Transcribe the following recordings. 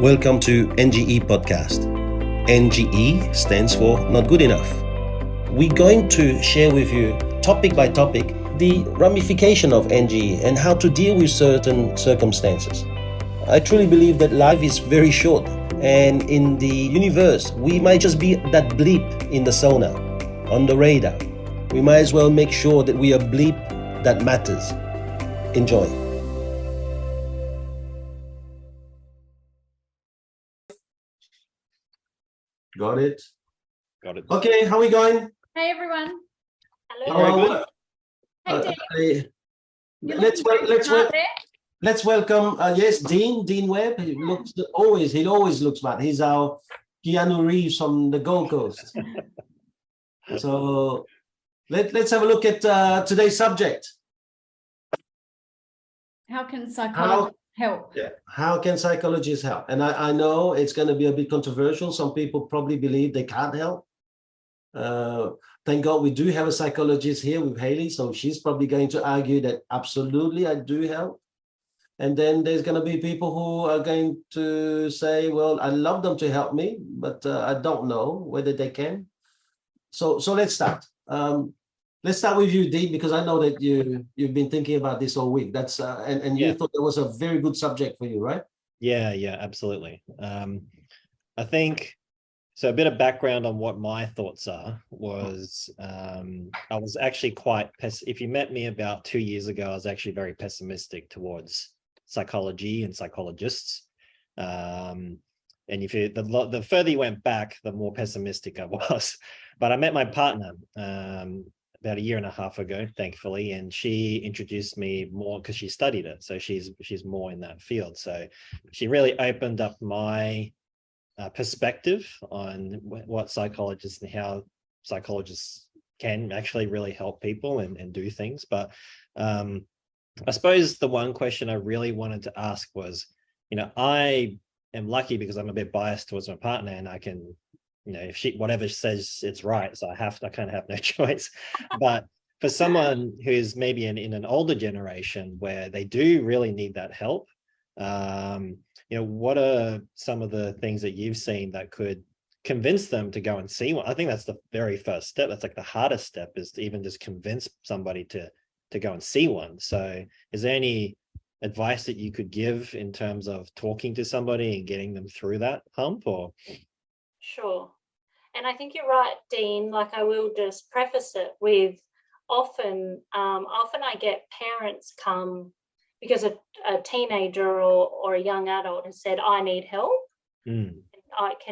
Welcome to NGE Podcast. NGE stands for Not Good Enough. We're going to share with you, topic by topic, the ramification of NGE and how to deal with certain circumstances. I truly believe that life is very short, and in the universe, we might just be that blip in the sonar, on the radar. We might as well make sure that we are a blip that matters. Enjoy. Got it? Got it. Okay, how are we going? Hey everyone. Hello. Hey Dean. Let's welcome Dean Webb. He always looks bad. He's our Keanu Reeves from the Gold Coast. So let's have a look at today's subject. How can psychologists help? Yeah. How can psychologists help? And I know it's going to be a bit controversial. Some people probably believe they can't help. Thank God we do have a psychologist here with Hayley, so she's probably going to argue that absolutely I do help. And then there's going to be people who are going to say, well, I'd love them to help me, but I don't know whether they can. So let's start. Let's start with you, Dean, because I know that you've been thinking about this all week. That's and you thought that was a very good subject for you, right? Yeah, absolutely. I think so. A bit of background on what my thoughts are was I was actually quite if you met me about 2 years ago, I was actually very pessimistic towards psychology and psychologists. And if you the further you went back, the more pessimistic I was. But I met my partner about 1.5 years ago, thankfully, and she introduced me more because she studied it, so she's more in that field. So she really opened up my perspective on what psychologists and how psychologists can actually really help people and do things. But I suppose the one question I really wanted to ask was, I am lucky because I'm a bit biased towards my partner, and I can, if she whatever she says it's right, so I kind of have no choice. But for someone who's maybe in an older generation where they do really need that help, what are some of the things that you've seen that could convince them to go and see one? I think that's the very first step. That's like the hardest step, is to even just convince somebody to go and see one. So is there any advice that you could give in terms of talking to somebody and getting them through that hump? Or Sure. And I think you're right, Dean. Like, I will just preface it with often I get parents come because a teenager or a young adult has said, I need help. Can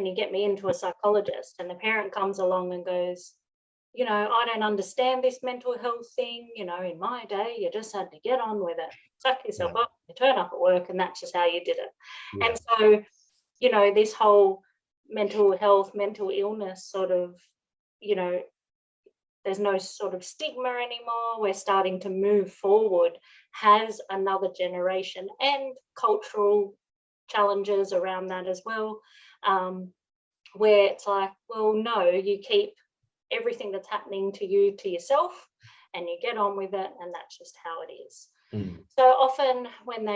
you get me into a psychologist? And the parent comes along and goes, I don't understand this mental health thing. In my day, you just had to get on with it. Suck yourself up, you turn up at work, and that's just how you did it. Yeah. And so, this whole mental health, mental illness sort of, there's no sort of stigma anymore. We're starting to move forward, has another generation and cultural challenges around that as well, where it's like, well, no, you keep everything that's happening to you to yourself and you get on with it, and that's just how it is. So often when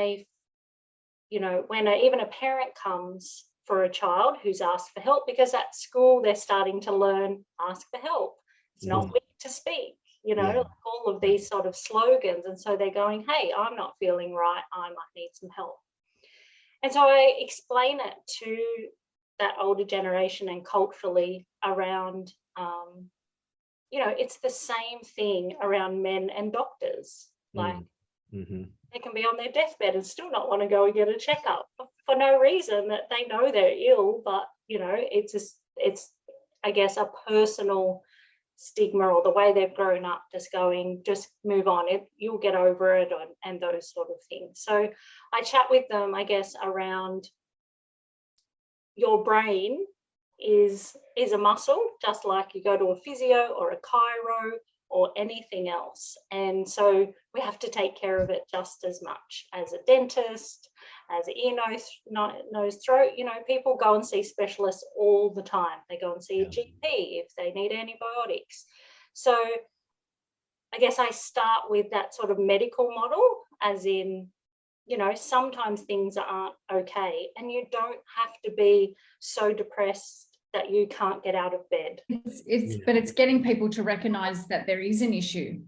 even a parent comes for a child who's asked for help, because at school they're starting to learn, ask for help. It's not weak to speak, like all of these sort of slogans. And so they're going, hey, I'm not feeling right, I might need some help. And so I explain it to that older generation and culturally around, it's the same thing around men and doctors. Like, they can be on their deathbed and still not want to go and get a checkup for no reason, that they know they're ill, but it's I guess a personal stigma, or the way they've grown up, just going, just move on, you'll get over it, and those sort of things. So I chat with them, I guess, around your brain is a muscle, just like you go to a physio or a chiro or anything else. And so we have to take care of it just as much as a dentist, as an ear, nose, throat. People go and see specialists all the time. They go and see a GP if they need antibiotics. So I guess I start with that sort of medical model, as in sometimes things aren't okay, and you don't have to be so depressed that you can't get out of bed. But it's getting people to recognize that there is an issue,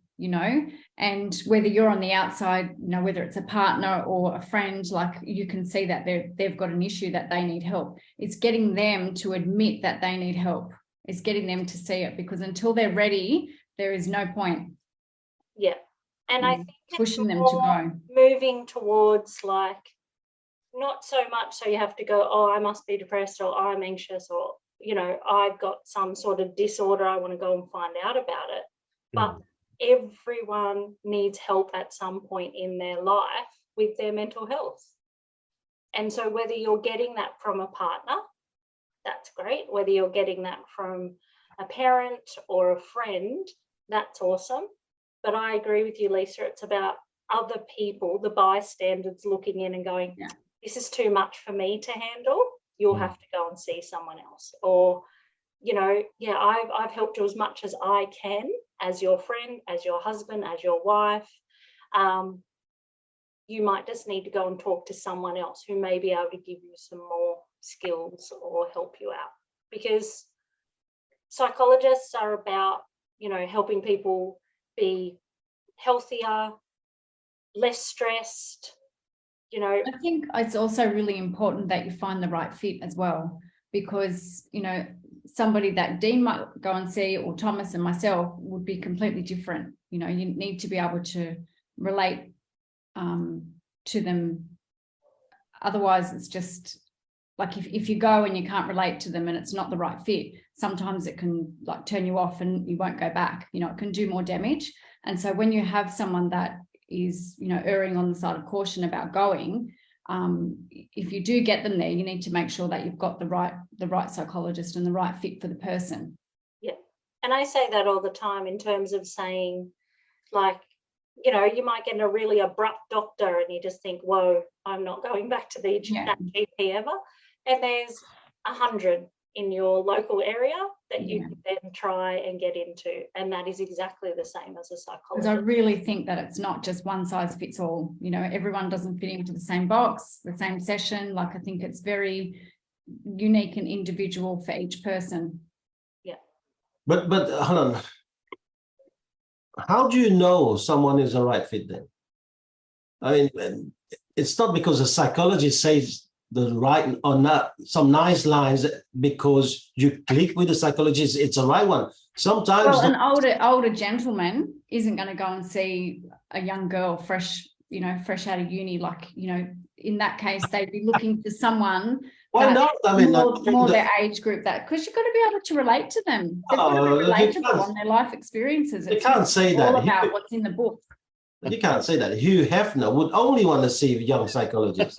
and whether you're on the outside, whether it's a partner or a friend, like you can see that they've got an issue that they need help. It's getting them to admit that they need help. It's getting them to see it, because until they're ready, there is no point. Yeah. And I think pushing them to go. Moving towards, like, not so much so you have to go, oh, I must be depressed, or I'm anxious, or, I've got some sort of disorder, I want to go and find out about it. But everyone needs help at some point in their life with their mental health. And so whether you're getting that from a partner, that's great. Whether you're getting that from a parent or a friend, that's awesome. But I agree with you, Lisa, it's about other people, the bystanders, looking in and going, this is too much for me to handle. You'll have to go and see someone else. Or, I've helped you as much as I can, as your friend, as your husband, as your wife. You might just need to go and talk to someone else who may be able to give you some more skills or help you out. Because psychologists are about, helping people be healthier, less stressed, I think it's also really important that you find the right fit as well, because, somebody that Dean might go and see, or Thomas and myself, would be completely different. You need to be able to relate to them. Otherwise, it's just like if you go and you can't relate to them and it's not the right fit, sometimes it can like turn you off and you won't go back. It can do more damage. And so when you have someone that is, erring on the side of caution about going, if you do get them there, you need to make sure that you've got the right psychologist and the right fit for the person. Yeah. And I say that all the time in terms of saying, like, you might get a really abrupt doctor and you just think, whoa, I'm not going back to that GP ever. And there's 100 in your local area that you can then try and get into. And that is exactly the same as a psychologist. Because I really think that it's not just one size fits all. Everyone doesn't fit into the same box, the same session. Like, I think it's very unique and individual for each person. Yeah. But hold on. How do you know someone is a right fit then? I mean, it's not because a psychologist says the right or not, some nice lines, because you click with the psychologist, it's a right one. Sometimes an older gentleman isn't going to go and see a young girl fresh out of uni. Like, in that case, they'd be looking for someone. Why not? I mean, more their age group, because you've got to be able to relate to them. They've got to be relatable on their life experiences. You can't say that. All about what's in the book. You can't say that. Hugh Hefner would only want to see young psychologists.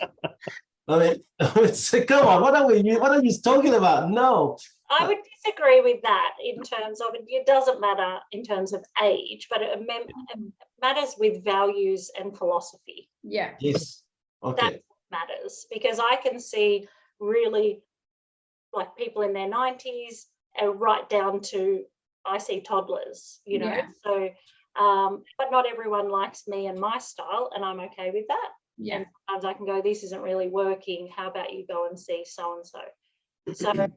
I mean, come on, what are you talking about? No. I would disagree with that in terms of it doesn't matter in terms of age, but it matters with values and philosophy. Yeah. Yes. Okay. That matters, because I can see really like people in their 90s right down to, I see toddlers, so but not everyone likes me and my style, and I'm okay with that. Yeah. And sometimes I can go, this isn't really working, how about you go and see so and so.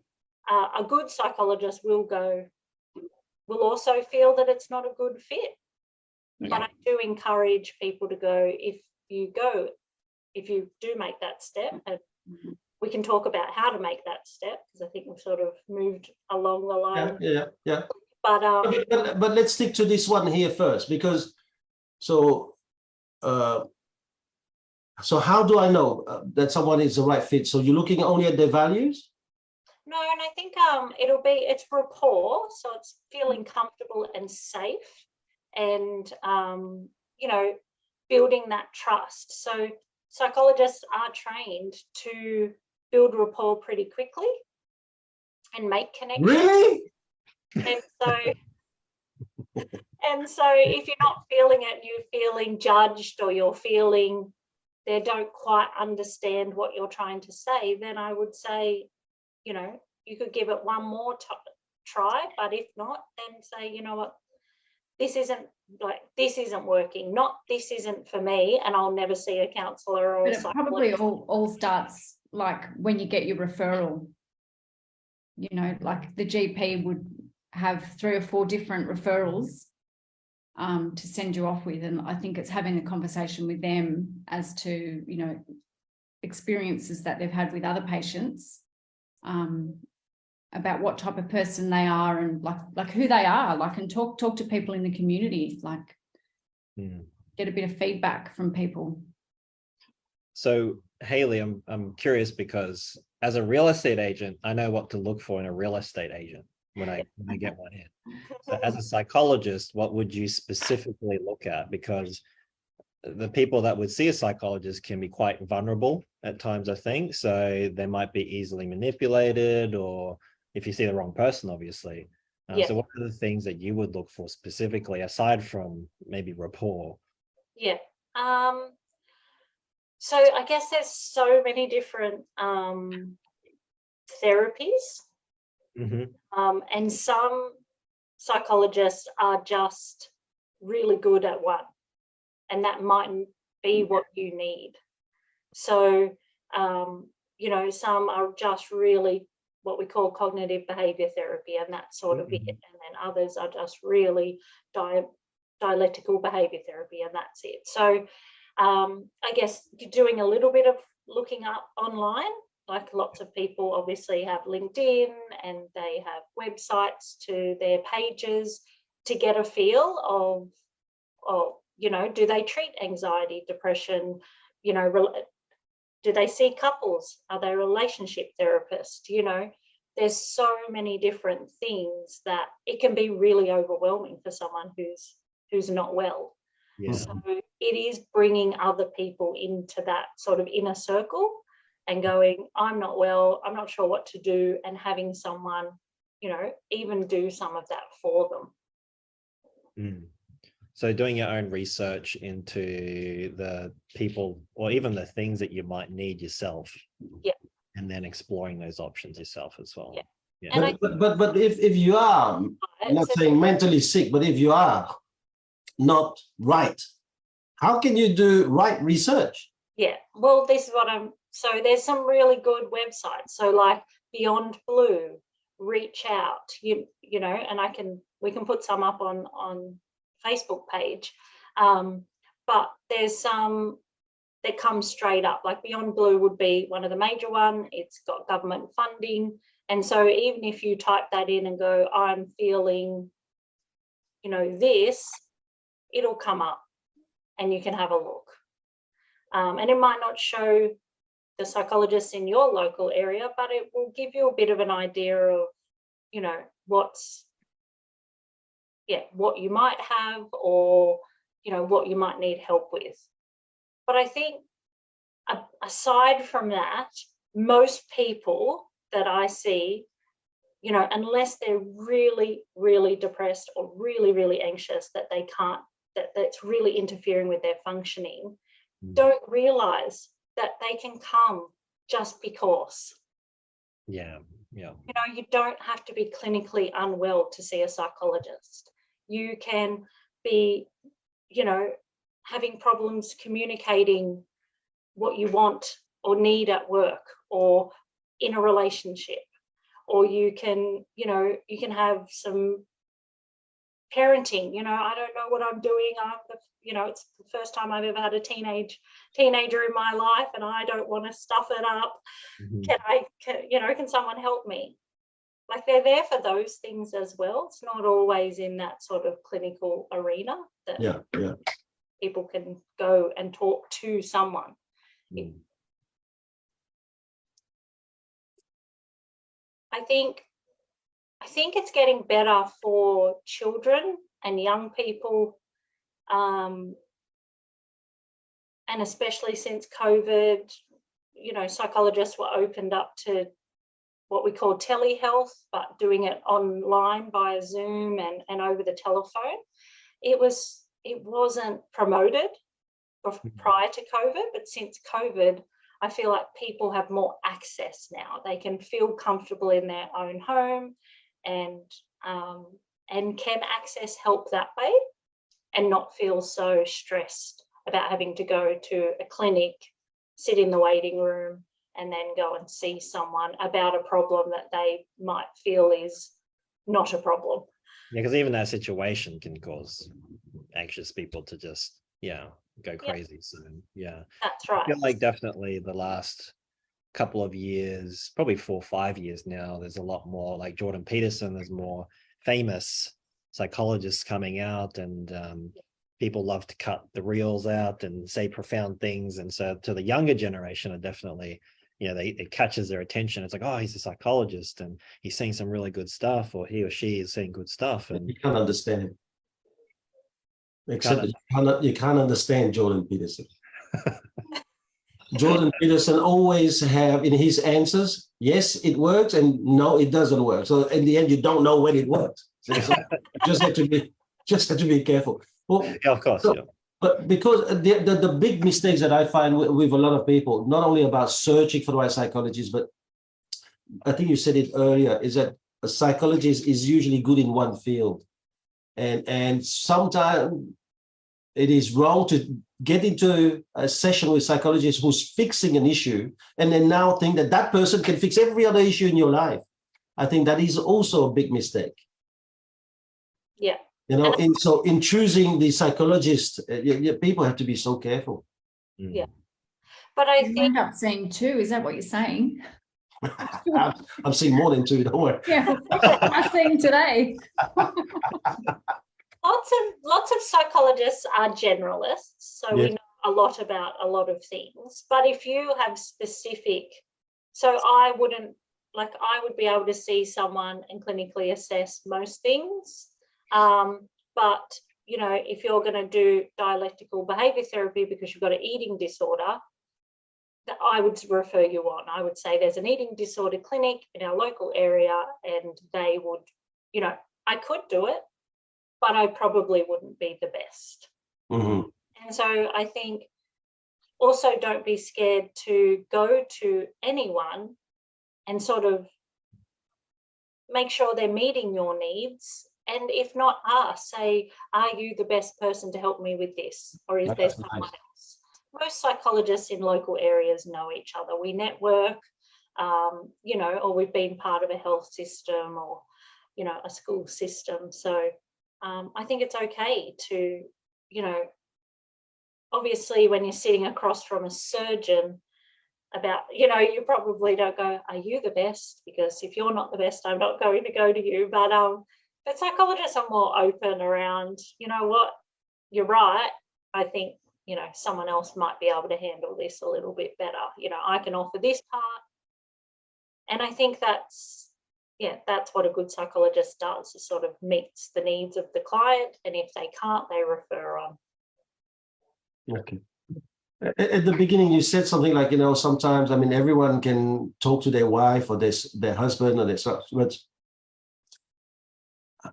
A good psychologist will also feel that it's not a good fit. Yeah. But I do encourage people to go, if you do make that step, and we can talk about how to make that step, because I think we've sort of moved along the line. Yeah. But let's stick to this one here first, because so how do I know that someone is the right fit? So you're looking only at their values? No, and I think it's rapport, so it's feeling comfortable and safe, and building that trust. So psychologists are trained to build rapport pretty quickly and make connections. Really? And so if you're not feeling it, you're feeling judged, or you're feeling they don't quite understand what you're trying to say, then I would say, you could give it one more try, but if not, then say, you know what, this isn't working, not this isn't for me, and I'll never see a counsellor or But a it probably psychologist. all starts like when you get your referral. You know, like the GP would have 3 or 4 different referrals to send you off with, and I think it's having a conversation with them as to, you know, experiences that they've had with other patients, about what type of person they are, and like who they are, like, and talk to people in the community, like get a bit of feedback from people. So Hayley, I'm curious, because as a real estate agent, I know what to look for in a real estate agent when I get one in. So as a psychologist, what would you specifically look at? Because the people that would see a psychologist can be quite vulnerable at times, I think. So they might be easily manipulated, or if you see the wrong person, obviously. So what are the things that you would look for specifically, aside from maybe rapport? Yeah. So I guess there's so many different therapies, and some psychologists are just really good at one, and that mightn't be what you need. So, you know, some are just really what we call cognitive behavior therapy, and that's sort of it. And then others are just really dialectical behavior therapy, and that's it. So I guess you're doing a little bit of looking up online, like lots of people obviously have LinkedIn and they have websites to their pages to get a feel of, you know, do they treat anxiety, depression, you know, do they see couples? Are they relationship therapists? You know, there's so many different things that it can be really overwhelming for someone who's not well. So it is bringing other people into that sort of inner circle and going, I'm not well, I'm not sure what to do, and having someone, you know, even do some of that for them. So doing your own research into the people, or even the things that you might need yourself, and then exploring those options yourself as well. But if you are, I'm not saying mentally sick, but if you are not right, how can you do right research? Well, this is what so there's some really good websites, so like Beyond Blue, Reach Out, you know, and we can put some up on Facebook page, but there's some that come straight up, like Beyond Blue would be one of the major one. It's got government funding, and so even if you type that in and go, I'm feeling, you know, this, it'll come up and you can have a look. And it might not show the psychologists in your local area, but it will give you a bit of an idea of, you know, what you might have, or, you know, what you might need help with. But I think aside from that, most people that I see, you know, unless they're really, really depressed or really, really anxious that they can't, that's really interfering with their functioning, don't realize that they can come just because. You know, you don't have to be clinically unwell to see a psychologist. You can be, you know, having problems communicating what you want or need at work or in a relationship, or you can, you know, you can have some parenting, you know, I don't know what I'm doing. You know, it's the first time I've ever had a teenager in my life, and I don't want to stuff it up. Can someone help me? Like, they're there for those things as well. It's not always in that sort of clinical arena that people can go and talk to someone. I think it's getting better for children and young people, and especially since COVID, you know, psychologists were opened up to what we call telehealth, but doing it online via Zoom and over the telephone. It wasn't promoted prior to COVID, but since COVID, I feel like people have more access now. They can feel comfortable in their own home, and and can access help that way and not feel so stressed about having to go to a clinic, sit in the waiting room, and then go and see someone about a problem that they might feel is not a problem. Yeah, because even that situation can cause anxious people to just, go crazy. So, That's right. I feel like definitely the last couple of years, probably 4 or 5 years now, there's a lot more, like Jordan Peterson, there's more famous psychologists coming out, and people love to cut the reels out and say profound things. And so to the younger generation, are definitely, it catches their attention. It's like, oh, he's a psychologist and he's saying some really good stuff, or he or she is saying good stuff. And you can't understand him. Except that you can't understand Jordan Peterson. Jordan Peterson always have in his answers, yes, it works, and no, it doesn't work. So in the end, you don't know when it works. So just have to be careful. Well, yeah, of course. So, but because the big mistakes that I find with a lot of people, not only about searching for the right psychologist, but I think you said it earlier, is that a psychologist is usually good in one field. And sometimes it is wrong to get into a session with psychologists who's fixing an issue and then now think that that person can fix every other issue in your life. I think that is also a big mistake. Yeah. In choosing the psychologist, people have to be so careful. Yeah. But I think end up seeing 2. Is that what you're saying? I'm seeing more than 2, don't worry. Yeah, I've seen today. Lots of psychologists are generalists, so we know a lot about a lot of things. But if you have specific, so I would be able to see someone and clinically assess most things. But if you're going to do dialectical behavior therapy because you've got an eating disorder, I would refer you on. I would say there's an eating disorder clinic in our local area, and they would, I could do it, but I probably wouldn't be the best. Mm-hmm. And so I think also don't be scared to go to anyone and sort of make sure they're meeting your needs. And if not us, say, are you the best person to help me with this? Or is there someone else? Most psychologists in local areas know each other. We network, or we've been part of a health system or, a school system. So I think it's okay to, obviously when you're sitting across from a surgeon about, you probably don't go, are you the best? Because if you're not the best, I'm not going to go to you. But psychologists are more open around, you know what, you're right. I think, someone else might be able to handle this a little bit better. I can offer this part. And I think that's what a good psychologist does, is sort of meets the needs of the client. And if they can't, they refer on. Okay. At the beginning, you said something like, sometimes, everyone can talk to their wife or their husband or their spouse, but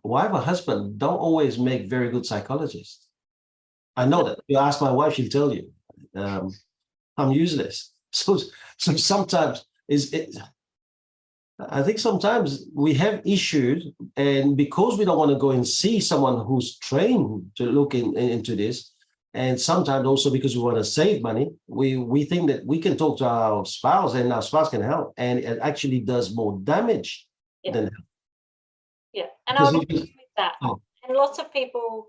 wife or husband don't always make very good psychologists. I know that. You ask my wife, she'll tell you. I'm useless. So sometimes I think sometimes we have issues, and because we don't want to go and see someone who's trained to look into this, and sometimes also because we want to save money, we think that we can talk to our spouse and our spouse can help, and it actually does more damage than help. Yeah, and I would agree with that. Oh. And lots of people,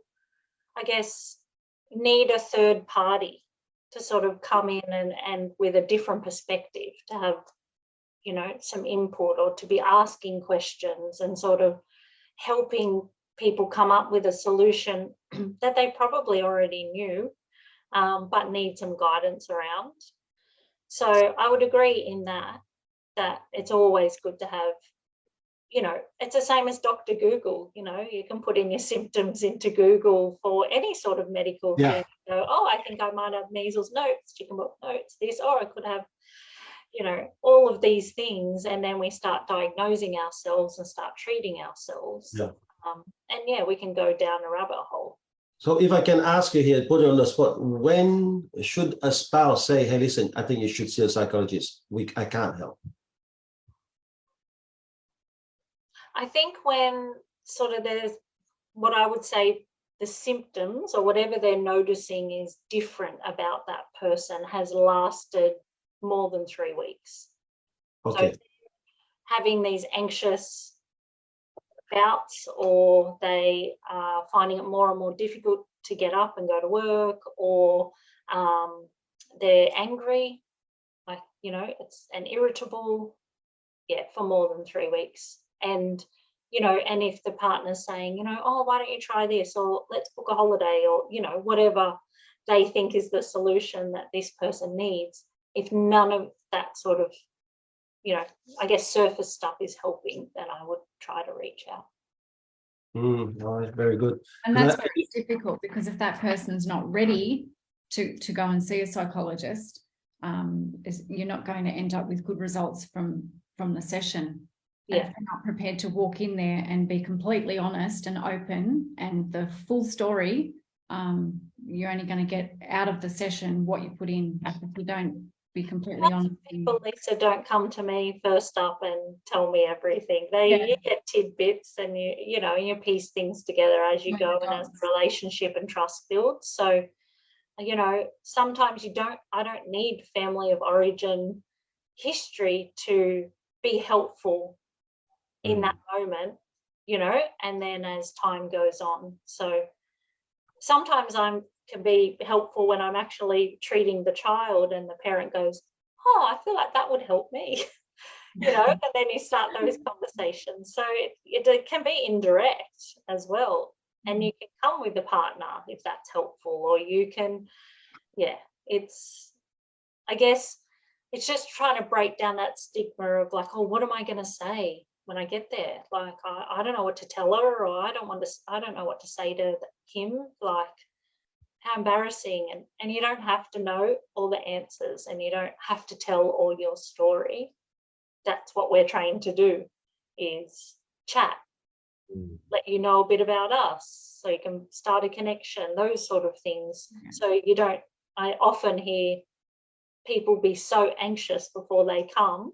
I guess, need a third party to sort of come in and with a different perspective, to have, some input, or to be asking questions and sort of helping people come up with a solution that they probably already knew, but need some guidance around. So I would agree in that it's always good to have, it's the same as Dr. Google. You can put in your symptoms into Google for any sort of medical thing. So, I think I might have measles, notes, chickenpox, notes, this, or I could have, all of these things. And then we start diagnosing ourselves and start treating ourselves. Yeah. We can go down a rabbit hole. So if I can ask you here, put you on the spot, when should a spouse say, hey, listen, I think you should see a psychologist. I can't help. I think when sort of what I would say, the symptoms or whatever they're noticing is different about that person has lasted more than 3 weeks. Okay. So having these anxious bouts, or they are finding it more and more difficult to get up and go to work, or they're angry, like, it's an irritable, for more than 3 weeks. And and if the partner's saying, oh, why don't you try this, or let's book a holiday, or whatever they think is the solution that this person needs, if none of that sort of I guess surface stuff is helping, then I would try to reach out. All right, very good. And that's where it's difficult, because if that person's not ready to go and see a psychologist, you're not going to end up with good results from the session. And if they're not prepared to walk in there and be completely honest and open and the full story, you're only going to get out of the session what you put in. If you don't be completely honest. People, Lisa, don't come to me first up and tell me everything. You get tidbits, and you piece things together as you go, and as the relationship and trust builds. So, sometimes I don't need family of origin history to be helpful in that moment, and then as time goes on. So sometimes can be helpful when I'm actually treating the child and the parent goes, oh, I feel like that would help me, and then you start those conversations. So it can be indirect as well. And you can come with a partner if that's helpful, or you can, I guess it's just trying to break down that stigma of like, oh, what am I going to say when I get there? Like, I don't know what to tell her, or I don't know what to say to him. Like, how embarrassing. And you don't have to know all the answers, and you don't have to tell all your story. That's what we're trained to do, is chat, let you know a bit about us, so you can start a connection, those sort of things. So I often hear people be so anxious before they come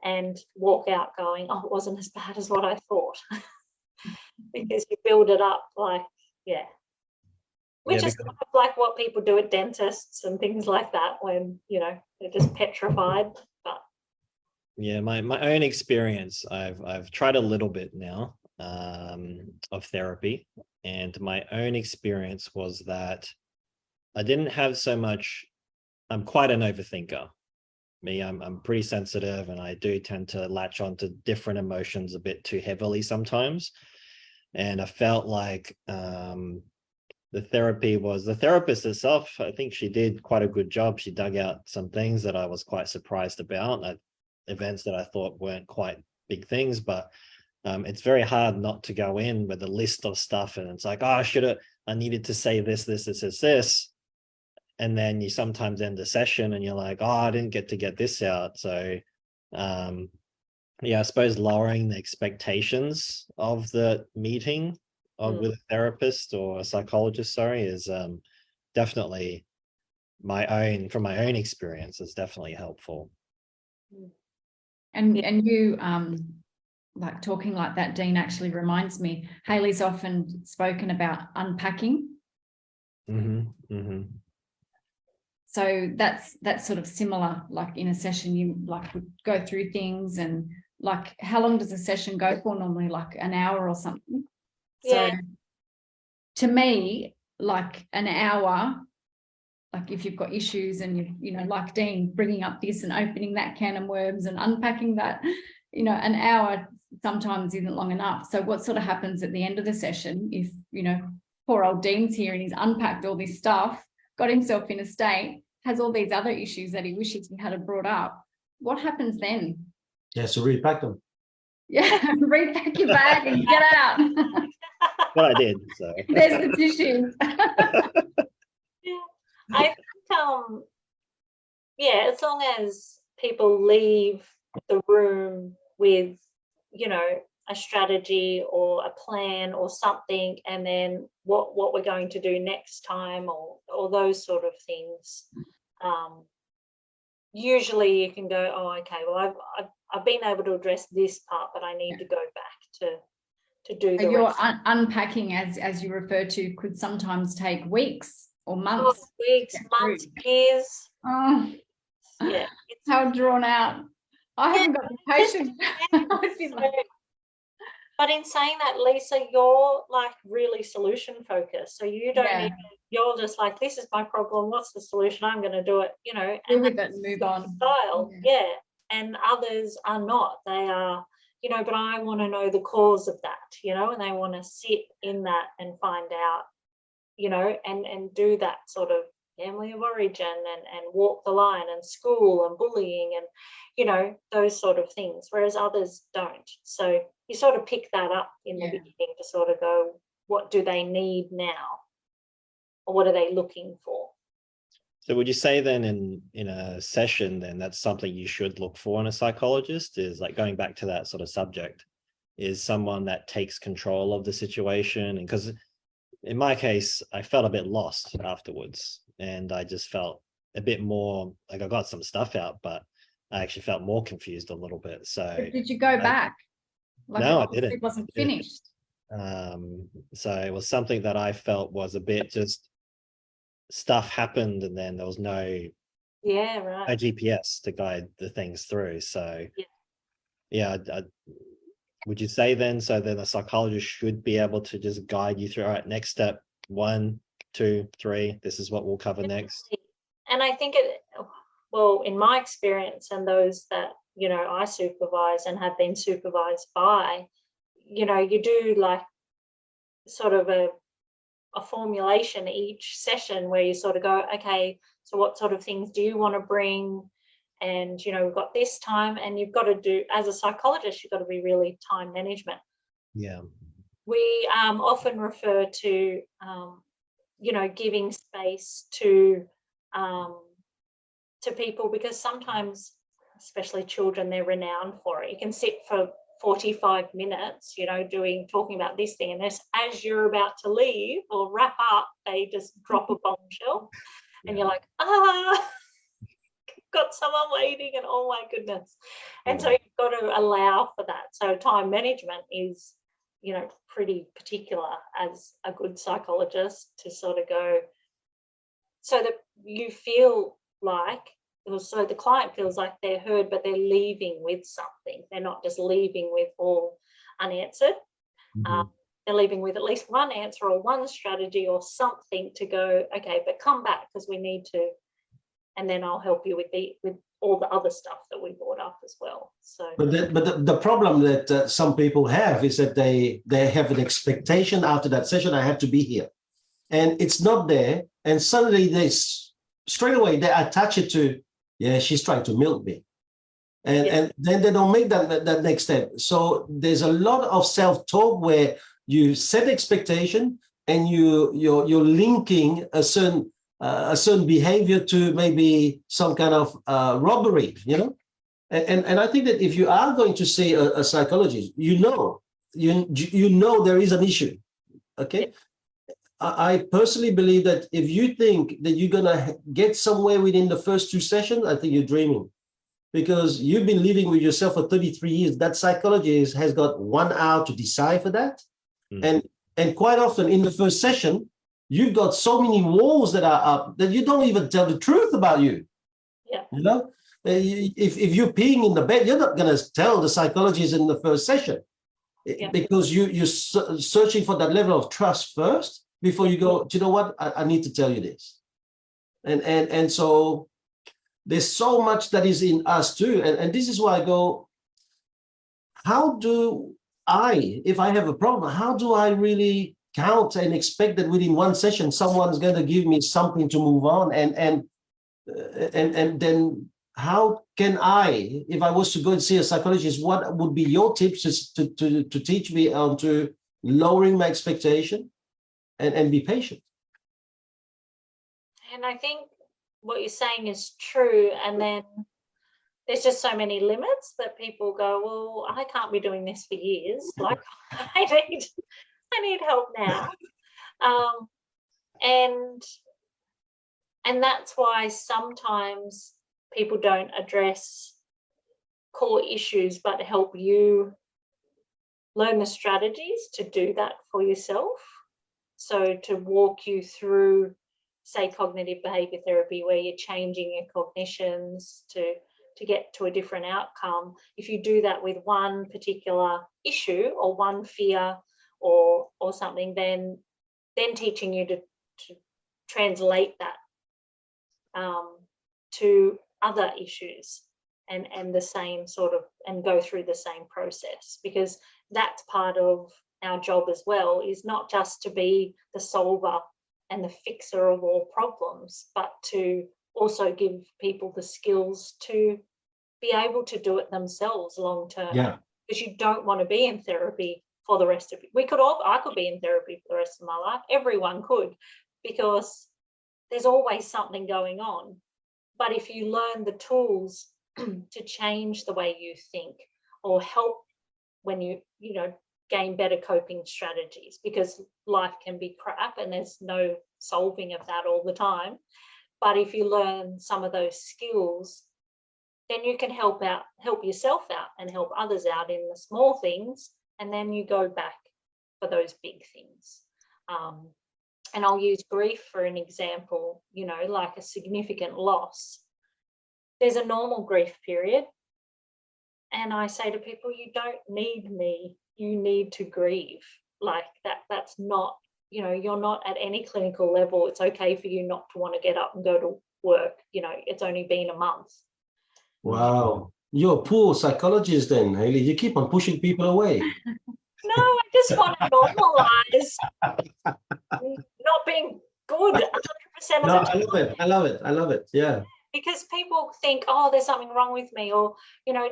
and walk out going, oh, it wasn't as bad as what I thought. Because you build it up, like, which is kind of like what people do at dentists and things like that, when they're just petrified. But my own experience, I've tried a little bit now of therapy, and my own experience was that I didn't have so much. I'm quite an overthinker. I'm pretty sensitive, and I do tend to latch on to different emotions a bit too heavily sometimes. And I felt like the therapist herself, I think she did quite a good job. She dug out some things that I was quite surprised about, events that I thought weren't quite big things, but it's very hard not to go in with a list of stuff, and it's like, oh, I needed to say this. And then you sometimes end the session and you're like, oh, I didn't get to get this out. So I suppose lowering the expectations of the meeting with a therapist or a psychologist, is definitely from my own experience, is definitely helpful. And you like talking like that, Dean, actually reminds me, Hayley's often spoken about unpacking. So that's sort of similar. Like in a session, you like would go through things, and like, how long does a session go for normally? Like an hour or something. So to me, like an hour, like if you've got issues and you like Dean bringing up this and opening that can of worms and unpacking that, an hour sometimes isn't long enough. So what sort of happens at the end of the session, if poor old Dean's here and he's unpacked all this stuff, got himself in a state, has all these other issues that he wishes he had brought up, what happens then? So repack them. Repack your bag and get out. What I did. So there's the tissues. I think, as long as people leave the room with, a strategy or a plan or something, and then what we're going to do next time, or those sort of things. Usually you can go, oh, okay, well, I've been able to address this part, but I need to go back to to do the Your rest. unpacking, as you refer to, could sometimes take weeks or Oh, months. weeks, months, years. Oh, Yeah. how drawn out. I haven't got the patience. I'd be like, but in saying that, Lisa, you're like really solution focused. So you don't even, you're just like, this is my problem. What's the solution? I'm going to do it, you know. deal And with it and move on. style. Yeah. And others are not. They are, you know, but I want to know the cause of that, you know, and they want to sit in that and find out, you know, and do that sort of family of origin and walk the line and school and bullying and, you know, those sort of things, whereas others don't. So you sort of pick that up in the beginning to sort of go, what do they need now? Or what are they looking for? So would you say then in a session, then that's something you should look for in a psychologist, is like going back to that sort of subject, is someone that takes control of the situation? And because in my case, I felt a bit lost afterwards, and I just felt a bit more like I got some stuff out, but I actually felt more confused a little bit. So Did you go back? Like no, I didn't. It wasn't finished. So it was something that I felt was a bit just stuff happened, and then there was no GPS to guide the things through. So would you say then, so then a psychologist should be able to just guide you through, all right, next step 1, 2, 3, this is what we'll cover next? And I think well, in my experience and those that, you know, I supervise and have been supervised by, you know, you do like sort of a formulation each session where you sort of go, okay, so what sort of things do you want to bring? And, you know, we've got this time, and you've got to do, as a psychologist, you've got to be really time management. Yeah. We often refer to, you know, giving space to people, because sometimes, especially children, they're renowned for it. You can sit for 45 minutes, you know, talking about this thing, and this, as you're about to leave or wrap up, they just drop a bombshell, and you're like, got someone waiting, and oh my goodness. And so you've got to allow for that. So time management is, you know, pretty particular as a good psychologist to sort of go, so that you feel like, so the client feels like they're heard, but they're leaving with something. They're not just leaving with all unanswered. They're leaving with at least one answer or one strategy or something to go, okay, but come back because we need to, and then I'll help you with all the other stuff that we brought up as well. So, but the problem that some people have is that they have an expectation after that session, I have to be here, and it's not there, and suddenly they straight away they attach it to, she's trying to milk me, and then they don't make that next step. So there's a lot of self-talk where you set expectation and you're linking a certain behavior to maybe some kind of robbery, you know. And I think that if you are going to see a psychologist, you know there is an issue. Okay. I personally believe that if you think that you're gonna get somewhere within the first 2 sessions, I think you're dreaming, because you've been living with yourself for 33 years. That psychologist has got 1 hour to decipher that. And quite often in the first session, you've got so many walls that are up that you don't even tell the truth about you. Yeah. You know, if you're peeing in the bed, you're not going to tell the psychologist in the first session, because you're searching for that level of trust first before you go, do you know what? I need to tell you this. And so there's so much that is in us too. And this is why I go, how do if I have a problem, how do I really count and expect that within 1 session someone's going to give me something to move on, and then how can I, if I was to go and see a psychologist, what would be your tips to teach me on to lowering my expectation and be patient? And I think what you're saying is true, and then there's just so many limits that people go, well, I can't be doing this for years, like I need help now. And that's why sometimes people don't address core issues but help you learn the strategies to do that for yourself. So to walk you through, say, cognitive behavior therapy, where you're changing your cognitions to get to a different outcome. If you do that with one particular issue or one fear or something, then teaching you to translate that to other issues and the same sort of, and go through the same process, because that's part of our job as well, is not just to be the solver and the fixer of all problems, but to also give people the skills to be able to do it themselves long term. Yeah. Because you don't want to be in therapy for the rest of it. I could be in therapy for the rest of my life. Everyone could, because there's always something going on. But if you learn the tools to change the way you think, or help when you gain better coping strategies, because life can be crap and there's no solving of that all the time. But if you learn some of those skills, then you can help yourself out and help others out in the small things, and then you go back for those big things. And I'll use grief for an example, like a significant loss. There's a normal grief period. And I say to people, you don't need me, you need to grieve. Like that's not, you're not at any clinical level. It's okay for you not to want to get up and go to work. It's only been a month. Wow. You're a poor psychologist then, Hayley. You keep on pushing people away. No, I just want to normalize not being good 100% of No, the time. I love it. Yeah. Because people think, oh, there's something wrong with me. Or,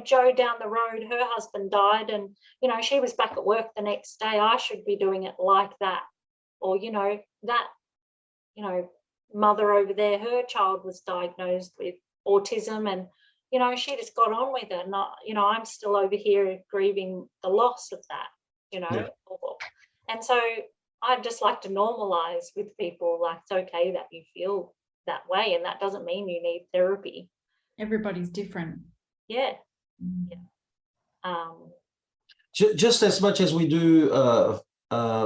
Jo down the road, her husband died and, she was back at work the next day. I should be doing it like that. Or, mother over there, her child was diagnosed with autism and, she just got on with it. Not, I'm still over here grieving the loss of that, Yeah. And so I'd just like to normalize with people, like, it's okay that you feel that way, and that doesn't mean you need therapy. Everybody's different. Yeah. Just as much as we do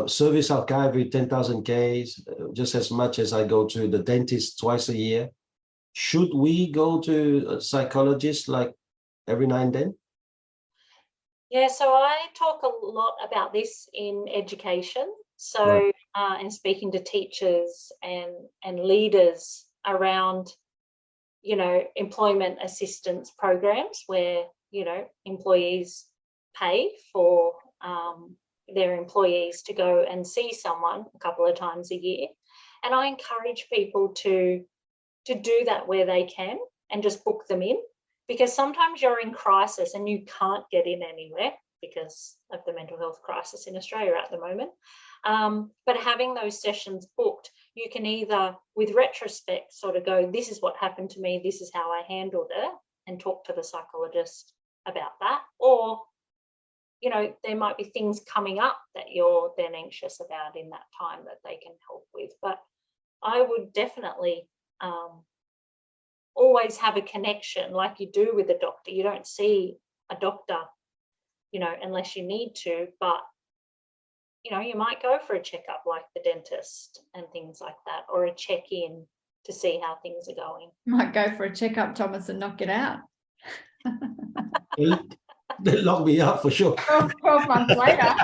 service archive 10,000 Ks, just as much as I go to the dentist twice a year, should we go to a psychologist like every now and then? Yeah, so I talk a lot about this in education. So, Right. And speaking to teachers and leaders around, employment assistance programs where, employees pay for their employees to go and see someone a couple of times a year. And I encourage people to do that where they can and just book them in, because sometimes you're in crisis and you can't get in anywhere because of the mental health crisis in Australia at the moment. But having those sessions booked, you can either, with retrospect, sort of go, this is what happened to me, this is how I handled it, and talk to the psychologist about that. Or, there might be things coming up that you're then anxious about in that time that they can help with. But I would definitely always have a connection like you do with a doctor. You don't see a doctor, unless you need to, but you might go for a checkup like the dentist and things like that, or a check-in to see how things are going. Might go for a checkup, Thomas, and not get out. They lock me up for sure. 12 months later.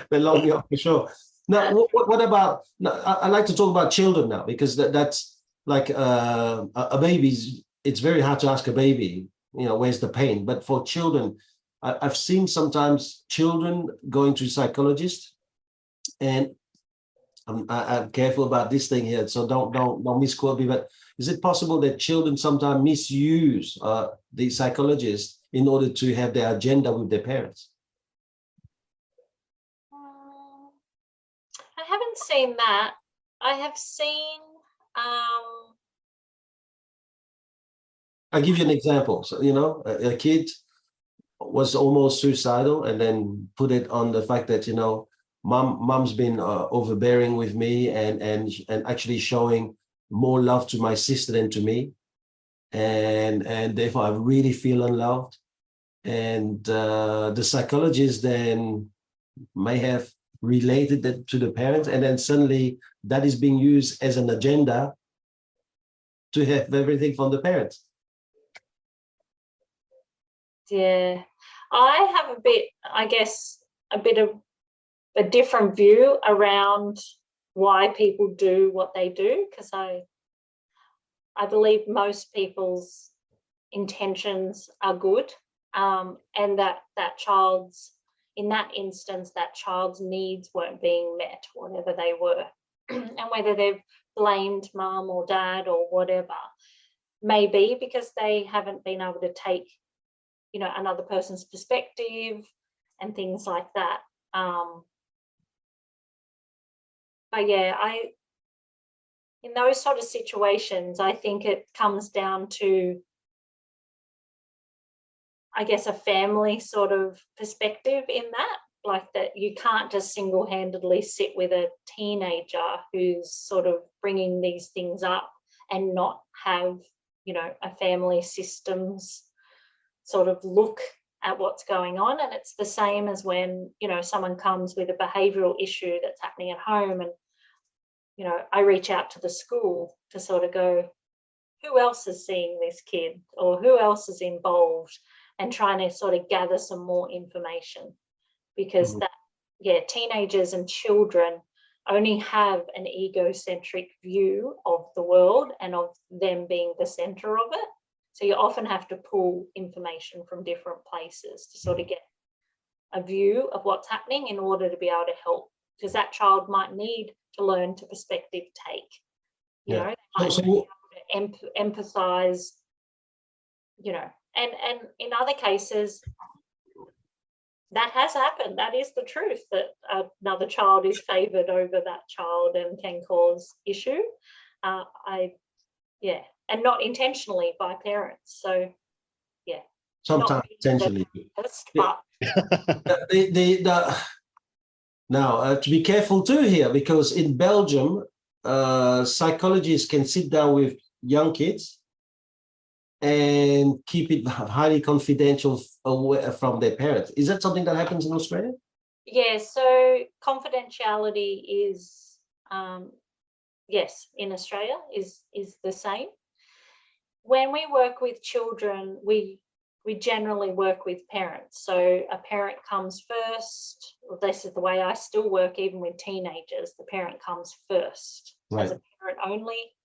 They lock me up for sure. Now, what about? I like to talk about children now, because that's like a baby's. It's very hard to ask a baby, where's the pain? But for children, I've seen sometimes children going to psychologists, and I'm careful about this thing here, so don't misquote me. But is it possible that children sometimes misuse the psychologist in order to have their agenda with their parents? I haven't seen that. I have seen. I'll give you an example. So, a kid was almost suicidal, and then put it on the fact that, mom's been overbearing with me and actually showing more love to my sister than to me. And therefore I really feel unloved. and the psychologist then may have related that to the parents, and then suddenly that is being used as an agenda to have everything from the parents. Yeah, I have a bit of a different view around why people do what they do, because I believe most people's intentions are good, and that child's, in that instance, that child's needs weren't being met, whatever they were. And whether they've blamed mum or dad or whatever, maybe because they haven't been able to take, another person's perspective and things like that. But yeah, in those sort of situations, I think it comes down to, I guess, a family sort of perspective in that, like that you can't just single-handedly sit with a teenager who's sort of bringing these things up and not have, a family systems sort of look at what's going on. And it's the same as when, someone comes with a behavioural issue that's happening at home, and, I reach out to the school to sort of go, who else is seeing this kid, or who else is involved, and trying to sort of gather some more information, because teenagers and children only have an egocentric view of the world and of them being the center of it. So you often have to pull information from different places to sort of get a view of what's happening in order to be able to help, because that child might need to learn to perspective take. They might be able to empathize, and in other cases, that has happened. That is the truth, that another child is favoured over that child and can cause issue. And not intentionally by parents. So, yeah. Sometimes intentionally. But now, to be careful too here, because in Belgium, psychologists can sit down with young kids and keep it highly confidential away from their parents. Is that something that happens in Australia? Yeah, so confidentiality is, yes, in Australia is the same. When we work with children, we generally work with parents. So a parent comes first. Well, this is the way I still work, even with teenagers. The parent comes first, right, as a parent only,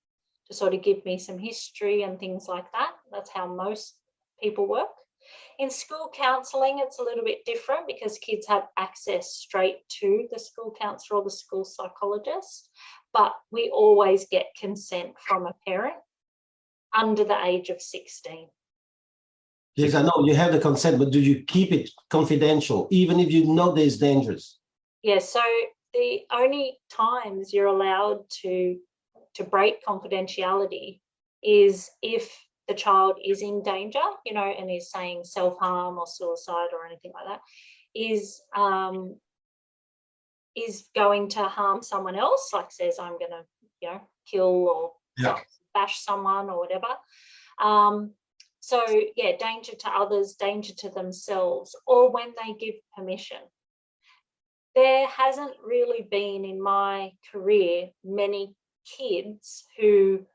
to sort of give me some history and things like that. That's how most people work. In school counselling, it's a little bit different, because kids have access straight to the school counsellor or the school psychologist, but we always get consent from a parent under the age of 16. Yes, I know you have the consent, but do you keep it confidential, even if you know there's dangers? Yeah, so the only times you're allowed to break confidentiality is if the child is in danger, and is saying self-harm or suicide or anything like that, is going to harm someone else, like says, I'm going to, kill or bash someone or whatever. So, yeah, danger to others, danger to themselves, or when they give permission. There hasn't really been in my career many kids who,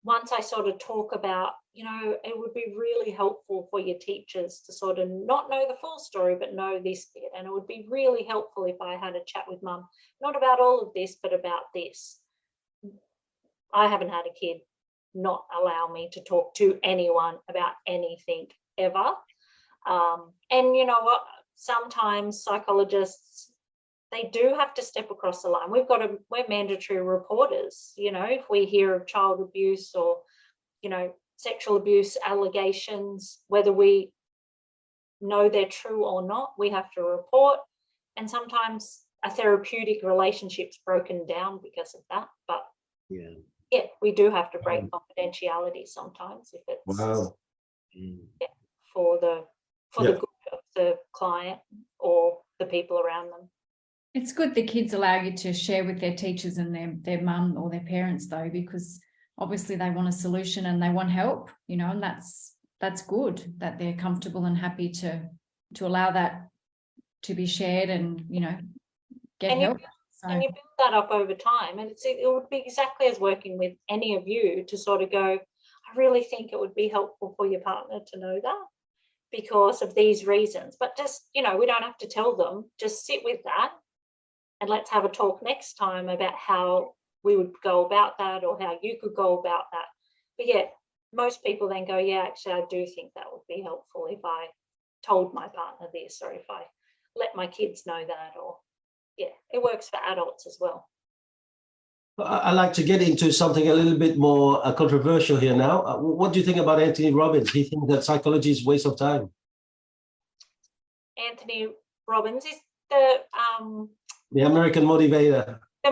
once I sort of talk about, it would be really helpful for your teachers to sort of not know the full story, but know this bit. And it would be really helpful if I had a chat with mum, not about all of this, but about this. I haven't had a kid not allow me to talk to anyone about anything ever. And you know what? Sometimes psychologists, they do have to step across the line. We're mandatory reporters. If we hear of child abuse or, sexual abuse allegations, whether we know they're true or not, we have to report. And sometimes a therapeutic relationship's broken down because of that. But yeah, we do have to break confidentiality sometimes if it's for the good of the client or the people around them. It's good the kids allow you to share with their teachers and their mum or their parents, though, because obviously they want a solution and they want help, and that's that's good that they're comfortable and happy to allow that to be shared and, you know, get help. And you build that up over time, and it would be exactly as working with any of you to sort of go, I really think it would be helpful for your partner to know that because of these reasons. But just, you know, we don't have to tell them, just sit with that and let's have a talk next time about how we would go about that or how you could go about that. But yeah, most people then go, yeah, actually, I do think that would be helpful if I told my partner this, or if I let my kids know that, or yeah, it works for adults as well. I like to get into something a little bit more controversial here now. What do you think about Anthony Robbins? He thinks that psychology is a waste of time. Anthony Robbins is the American motivator. The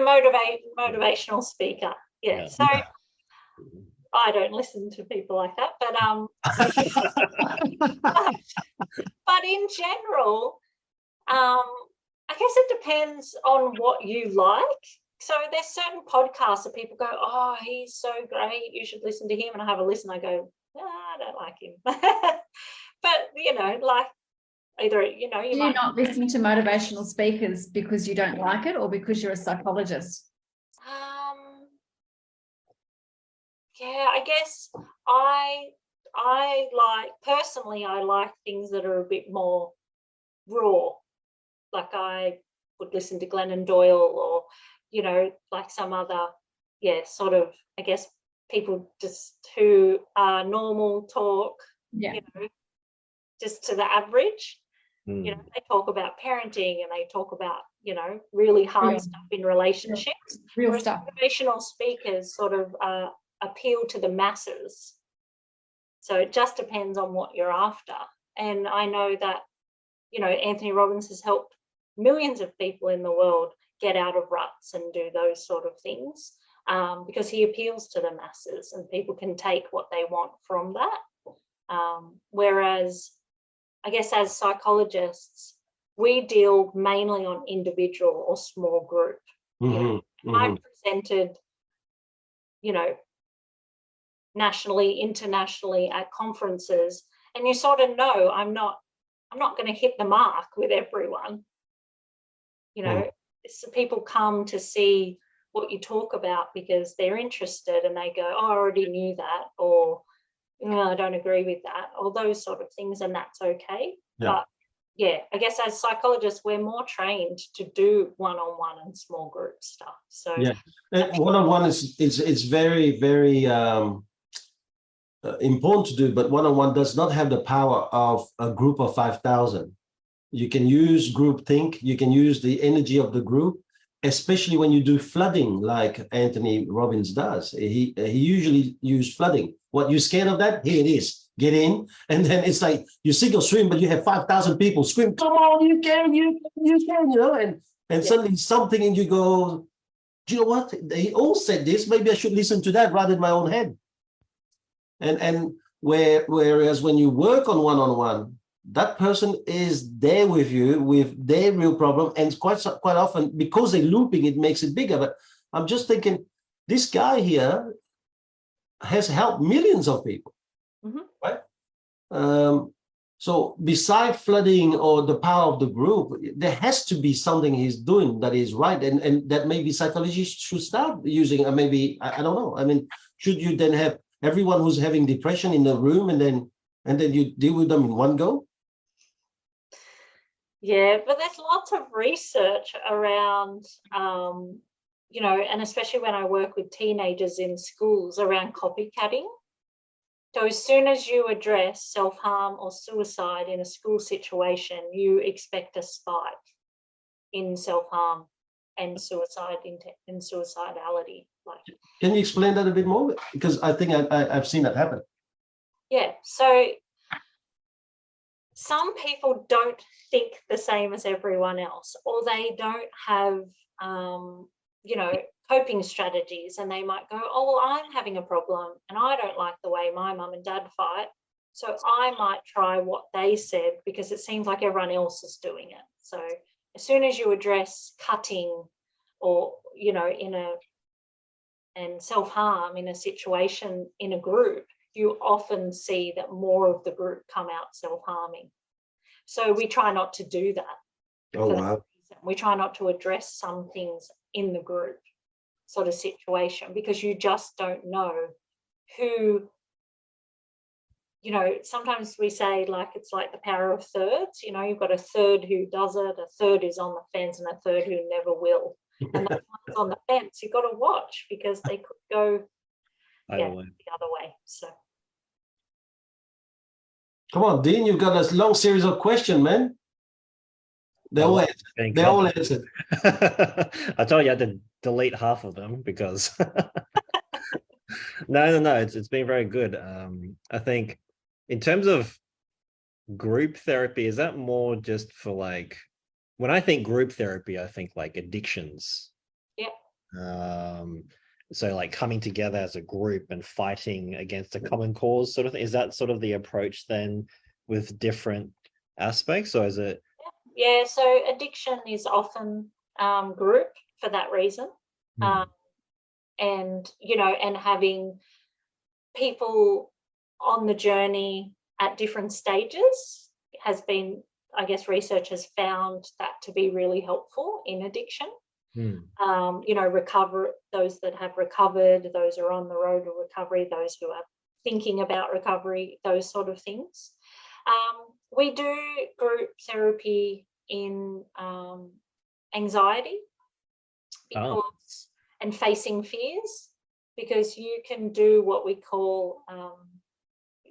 motivational speaker. Yeah. So I don't listen to people like that, but in general, I guess it depends on what you like. So there's certain podcasts that people go, oh, he's so great, you should listen to him. And I have a listen, I go, no, I don't like him. But, you know, like either, you know, you not listen to motivational speakers because you don't like it or because you're a psychologist? Yeah, I guess I like things that are a bit more raw. Like I would listen to Glennon Doyle or, you know, like some other, sort of, I guess, people just who are normal talk, you know, just to the average. You know, they talk about parenting and they talk about, you know, really hard stuff in relationships. Real stuff. Motivational speakers sort of appeal to the masses. So it just depends on what you're after. And I know that, you know, Anthony Robbins has helped millions of people in the world get out of ruts and do those sort of things because he appeals to the masses and people can take what they want from that. Whereas, I guess as psychologists, we deal mainly on individual or small group. You know, I've presented, you know, nationally, internationally at conferences, and you sort of know I'm not going to hit the mark with everyone. You know, so people come to see what you talk about because they're interested and they go, oh, I already knew that, or I don't agree with that, or those sort of things, and that's okay. But yeah, I guess as psychologists, we're more trained to do one-on-one and small group stuff. So one-on-one is very, very important to do, but one-on-one does not have the power of a group of 5,000. You can use groupthink, you can use the energy of the group, especially when you do flooding like Anthony Robbins does. He usually uses flooding. What, you scared of that? Here it is. Get in. And then it's like you sink or swim, but you have 5,000 people scream, come on, you can, you know, and suddenly something and you go, do you know what? They all said this, maybe I should listen to that rather than my own head. And whereas when you work on one-on-one, that person is there with you with their real problem, and quite often because they're looping, it makes it bigger. But I'm just thinking, this guy here has helped millions of people, right? So beside flooding or the power of the group, there has to be something he's doing that is right, and that maybe psychologists should start using. Maybe I don't know. I mean, should you then have everyone who's having depression in the room, and then you deal with them in one go? Yeah, but there's lots of research around, you know, and especially when I work with teenagers in schools around copycatting. So as soon as you address self-harm or suicide in a school situation, you expect a spike in self-harm and suicide in suicidality. Like, can you explain that a bit more? Because I think I've seen that happen. Yeah, so some people don't think the same as everyone else, or they don't have, you know, coping strategies, and they might go, oh, well, I'm having a problem and I don't like the way my mum and dad fight, so I might try what they said because it seems like everyone else is doing it. So as soon as you address cutting or, you know, and self-harm in a situation in a group, you often see that more of the group come out self-harming. So we try not to do that. Oh, wow. We try not to address some things in the group sort of situation, because you just don't know who, you know, sometimes we say, like, it's like the power of thirds. You know, you've got a third who does it, a third who's on the fence, and a third who never will. And that one's on the fence, you've got to watch, because they could go the other way. So Come on, Dean, you've got a long series of questions, man. They're all answered. I told you I had to delete half of them because no, it's been very good. I think in terms of group therapy, is that more just for, like, when I think group therapy, I think like addictions. yeah. So like coming together as a group and fighting against a common cause sort of thing. Is that sort of the approach then with different aspects, or is it? Yeah, so addiction is often group for that reason. And, you know, and having people on the journey at different stages has been, I guess, research has found that to be really helpful in addiction. You know, those that have recovered, those who are on the road to recovery, those who are thinking about recovery, those sort of things. We do group therapy in anxiety because and facing fears, because you can do what we call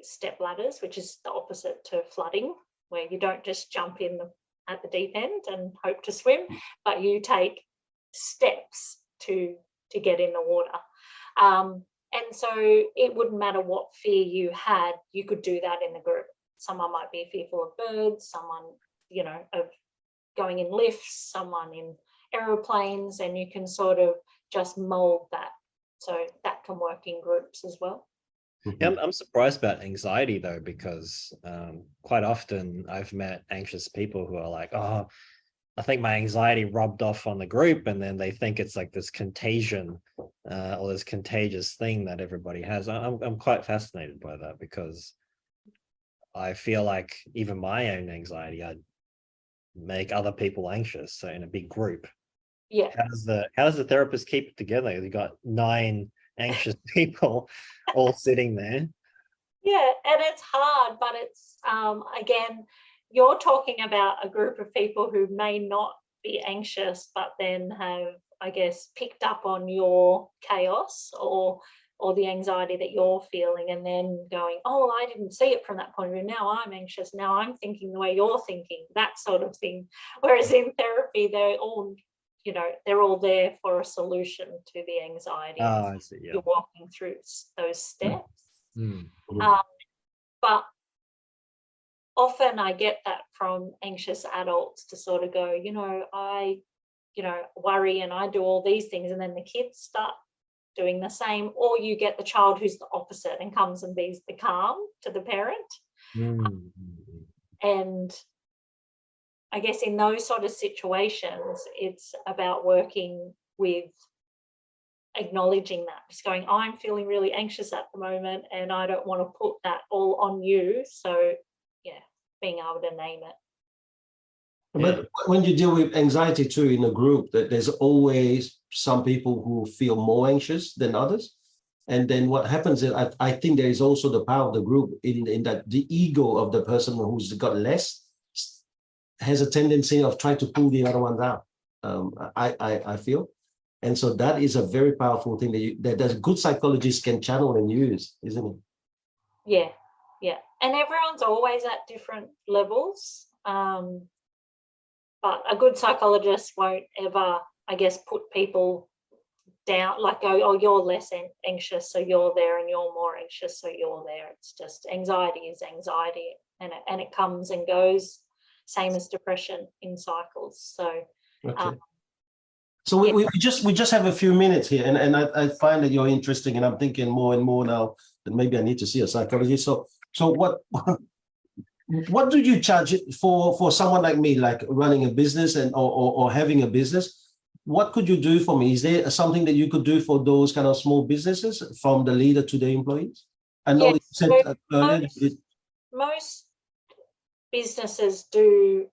step ladders, which is the opposite to flooding, where you don't just jump in at the deep end and hope to swim, but you take steps to get in the water. And so it wouldn't matter what fear you had, you could do that in the group. Someone might be fearful of birds, someone, you know, of going in lifts, someone in aeroplanes, and you can sort of just mold that. So that can work in groups as well. Yeah, I'm surprised about anxiety though, because quite often I've met anxious people who are like, oh, I think my anxiety rubbed off on the group, and then they think it's like this contagion or this contagious thing that everybody has. I'm quite fascinated by that, because I feel like even my own anxiety, I'd make other people anxious. So in a big group, yeah, how does the therapist keep it together? You got 9 anxious people all sitting there. Yeah, and it's hard, but it's again, you're talking about a group of people who may not be anxious, but then have, I guess, picked up on your chaos or the anxiety that you're feeling, and then going, oh, I didn't see it from that point of view. Now I'm anxious. Now I'm thinking the way you're thinking, that sort of thing. Whereas in therapy, they're all, you know, they're all there for a solution to the anxiety. Oh, I see. Yeah. You're walking through those steps. But often I get that from anxious adults to sort of go, you know, I, you know, worry and I do all these things, and then the kids start doing the same, or you get the child who's the opposite and comes and be the calm to the parent. And I guess in those sort of situations, it's about working with acknowledging that, just going, I'm feeling really anxious at the moment and I don't want to put that all on you. So yeah, being able to name it. But when you deal with anxiety too in a group, that there's always some people who feel more anxious than others. And then what happens is, I think there is also the power of the group in that the ego of the person who's got less has a tendency of trying to pull the other ones out. I feel. And so that is a very powerful thing that good psychologists can channel and use, isn't it? Yeah, yeah. And everyone's always at different levels. But a good psychologist won't ever, I guess, put people down, like go, oh, you're less anxious, so you're there, and you're more anxious, so you're there. It's just anxiety is anxiety, and it comes and goes, same as depression in cycles. So, okay. So we just have a few minutes here, and I find that you're interesting, and I'm thinking more and more now that maybe I need to see a psychologist. So what do you charge for someone like me, like running a business or having a business? What could you do for me? Is there something that you could do for those kind of small businesses, from the leader to the employees? I know you said so earlier. most businesses do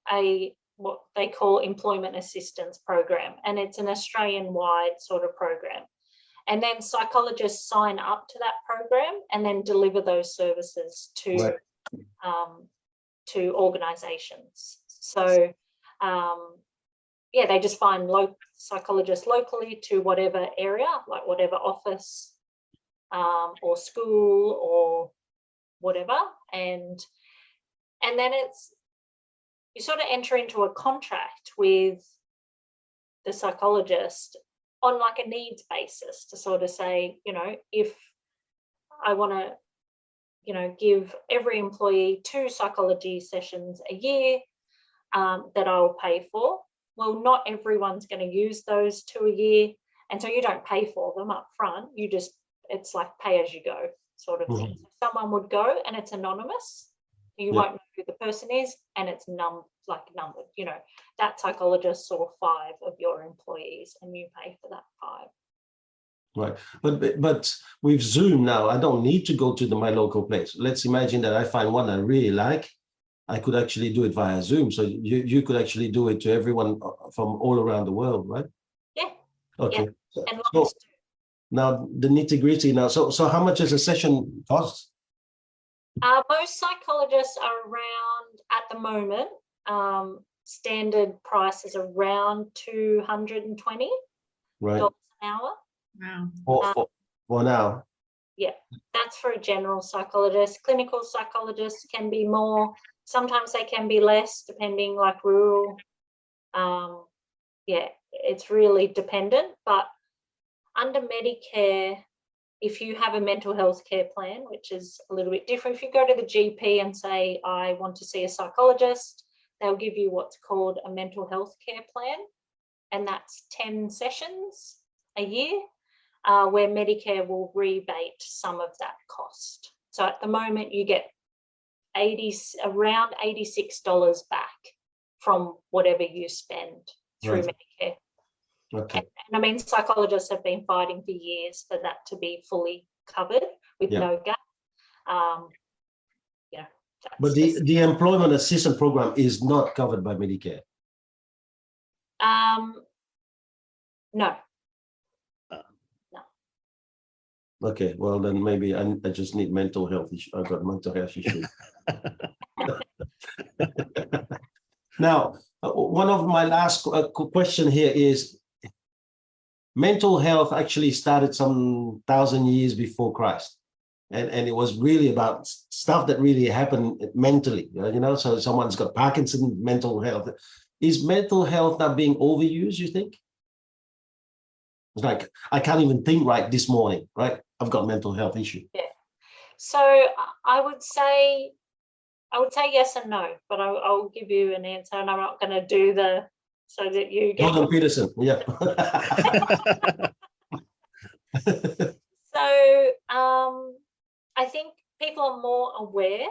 what they call employment assistance program, and it's an Australian-wide sort of program. And then psychologists sign up to that program and then deliver those services to organisations. So, they just find psychologists locally to whatever area, like whatever office or school or whatever, and then you sort of enter into a contract with the psychologist on like a needs basis to sort of say, if I want to, give every employee 2 psychology sessions a year that I'll pay for. Well, not everyone's going to use those 2 a year. And so you don't pay for them up front. It's like pay as you go sort of thing. So someone would go and it's anonymous. You won't know who the person is, and it's numbered. That psychologist saw 5 of your employees and you pay for that 5. Right, but with Zoom now, I don't need to go to my local place. Let's imagine that I find one I really like. I could actually do it via Zoom. So you could actually do it to everyone from all around the world, right? Yeah. Okay. Yeah. And so now the nitty-gritty now. So how much does a session cost? Most psychologists are around, at the moment, standard price is around $220 an hour. Wow. For an hour. Yeah, that's for a general psychologist. Clinical psychologists can be more. Sometimes they can be less, depending, like rural. It's really dependent. But under Medicare, if you have a mental health care plan, which is a little bit different, if you go to the GP and say, I want to see a psychologist, they'll give you what's called a mental health care plan. And that's 10 sessions a year, where Medicare will rebate some of that cost. So at the moment, you get around $86 back from whatever you spend through Medicare. Okay. And I mean, psychologists have been fighting for years for that to be fully covered with no gap. But the employment assistance program is not covered by Medicare. No. Okay, well then maybe I just need mental health issue. I've got mental health issues. Now, one of my last question here is, mental health actually started some 1,000 years before Christ. And it was really about stuff that really happened mentally, so someone's got Parkinson's, mental health. Is mental health not being overused, you think? It's like, I can't even think right this morning, right? I've got mental health issue. Yeah. So I would say yes and no, but I'll give you an answer, and I'm not going to do so that you get Jordan Peterson, yeah. So I think people are more aware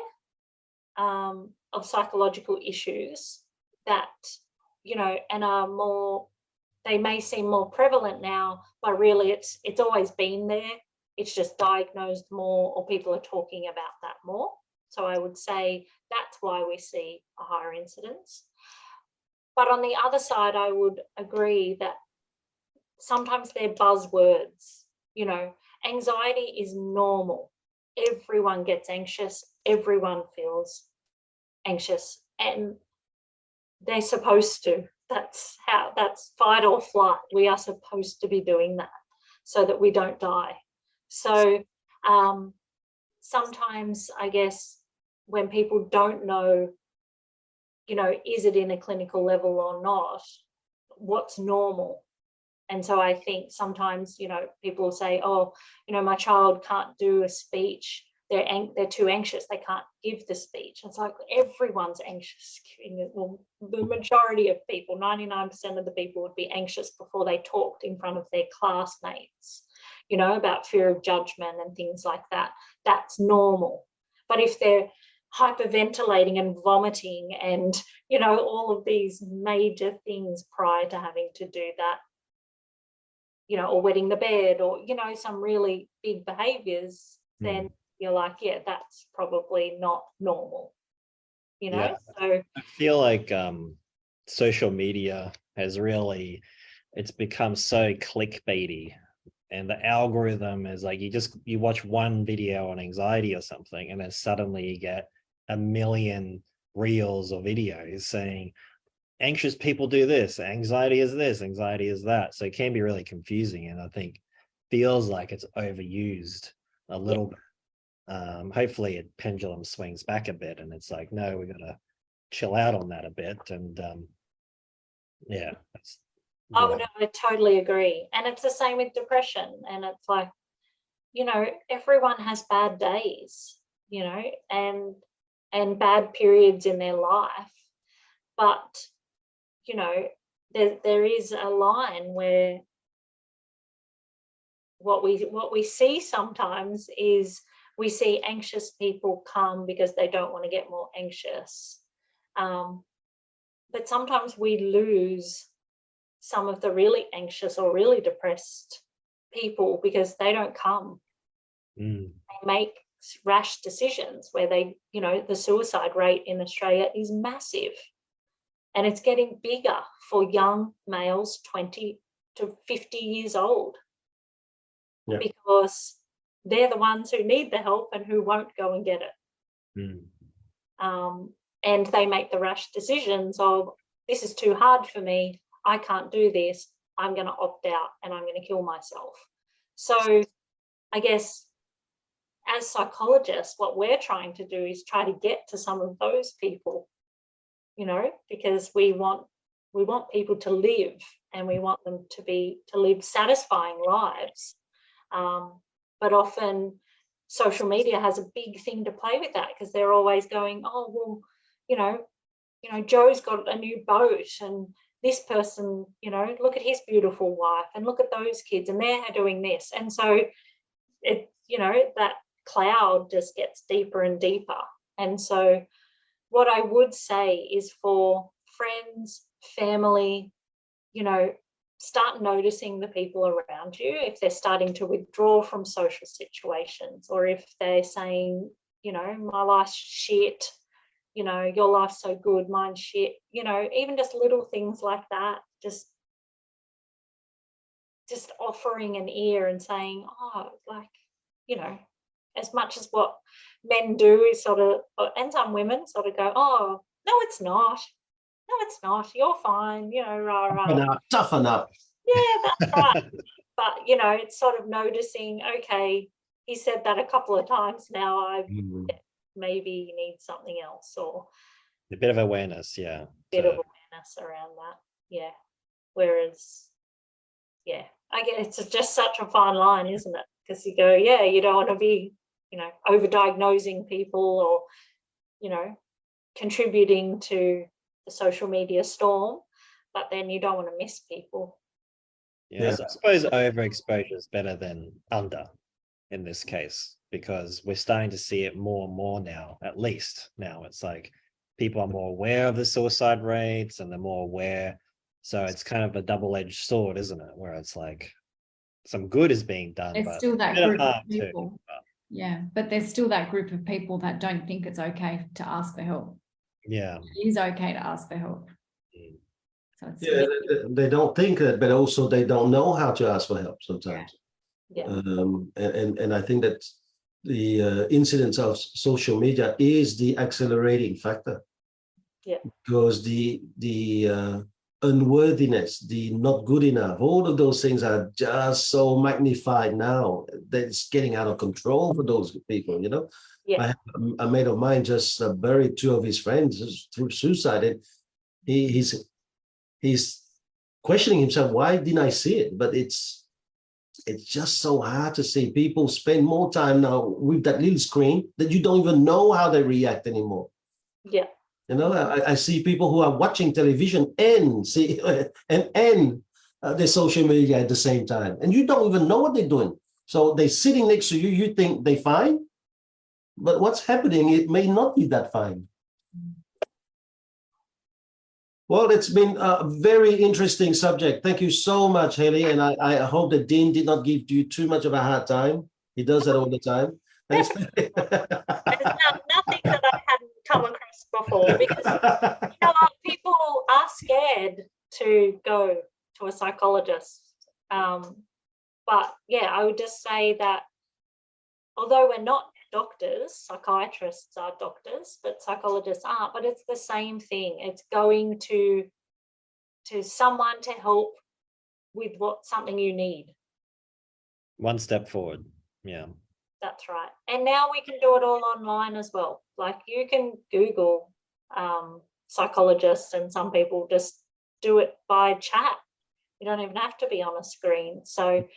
of psychological issues that, and are more, they may seem more prevalent now, but really it's always been there. It's just diagnosed more, or people are talking about that more. So I would say that's why we see a higher incidence. But on the other side, I would agree that sometimes they're buzzwords. Anxiety is normal. Everyone gets anxious. Everyone feels anxious, and they're supposed to. That's fight or flight. We are supposed to be doing that so that we don't die. So sometimes, I guess, when people don't know, is it in a clinical level or not, what's normal? And so I think sometimes, people will say, oh, my child can't do a speech. They're too anxious. They can't give the speech. It's like everyone's anxious. Well, the majority of people, 99% of the people, would be anxious before they talked in front of their classmates, about fear of judgment and things like that. That's normal. But if they're hyperventilating and vomiting and, all of these major things prior to having to do that, or wetting the bed, or, some really big behaviors, then, you're like, yeah, that's probably not normal, you know. Yeah. So I feel like social media has really, it's become so clickbaity, and the algorithm is like, you watch one video on anxiety or something, and then suddenly you get a million reels or videos saying anxious people do this, anxiety is this, anxiety is that. So it can be really confusing, and I think feels like it's overused a little bit. Hopefully it pendulum swings back a bit, and it's like, no, we're gonna chill out on that a bit. And yeah, that's oh no, I totally agree. And it's the same with depression. And it's like, you know, everyone has bad days, you know, and bad periods in their life. But, you know, there is a line where what we see sometimes is we see anxious people come because they don't want to get more anxious. But sometimes we lose some of the really anxious or really depressed people because they don't come. They make rash decisions where they, you know, the suicide rate in Australia is massive, and it's getting bigger for young males 20 to 50 years old, because they're the ones who need the help and who won't go and get it. And they make the rash decisions of, this is too hard for me, I can't do this, I'm going to opt out and I'm going to kill myself. So I guess as psychologists, what we're trying to do is try to get to some of those people, you know, because we want people to live, and we want them to live satisfying lives. But often social media has a big thing to play with that, because they're always going, oh, well, you know, Joe's got a new boat, and this person, you know, look at his beautiful wife, and look at those kids, and they're doing this. And so it, you know, that cloud just gets deeper and deeper. And so what I would say is, for friends, family, you know, start noticing the people around you. If they're starting to withdraw from social situations, or if they're saying, you know, my life's shit, you know, your life's so good, mine's shit, you know, even just little things like that, just offering an ear and saying, oh, like, you know, as much as what men do is sort of, and some women sort of go, oh, no, it's not. No, it's not. You're fine. You know, rah, rah. Toughen up. Yeah, that's right. But, you know, it's sort of noticing, okay, he said that a couple of times now. I maybe need something else, or a bit of awareness. Yeah. A bit of awareness around that. Yeah. Whereas, yeah, I guess it's just such a fine line, isn't it? Because you go, yeah, you don't want to be, you know, over-diagnosing people, or, you know, contributing to the social media storm, but then you don't want to miss people. Yeah, so I suppose overexposure is better than under in this case, because we're starting to see it more and more now. At least now it's like people are more aware of the suicide rates, and they're more aware. So it's kind of a double-edged sword, isn't it? Where it's like some good is being done, there's but still that group of people. Too. Yeah, but there's still that group of people that don't think it's okay to ask for help. Yeah, it is okay to ask for help. So it's they don't think that, but also they don't know how to ask for help sometimes. Yeah. And I think that the incidence of social media is the accelerating factor. Yeah. Because the unworthiness, the not good enough, all of those things are just so magnified now that it's getting out of control for those people, you know. Yeah. I have a mate of mine just buried two of his friends through suicide, and he's questioning himself, why didn't I see it? But it's just so hard to see. People spend more time now with that little screen that you don't even know how they react anymore. Yeah. You know, I see people who are watching television and their social media at the same time, and you don't even know what they're doing. So they're sitting next to you, you think they're fine, but what's happening, it may not be that fine. Well, it's been a very interesting subject. Thank you so much, Hayley. And I hope that Dean did not give you too much of a hard time. He does that all the time. And There's nothing that I hadn't come across before, because you know what, people are scared to go to a psychologist. But yeah, I would just say that although we're not doctors, psychiatrists are doctors, but psychologists aren't, but it's the same thing. It's going to someone to help with something you need. One step forward. Yeah. That's right. And now we can do it all online as well. Like you can Google psychologists, and some people just do it by chat. You don't even have to be on a screen. So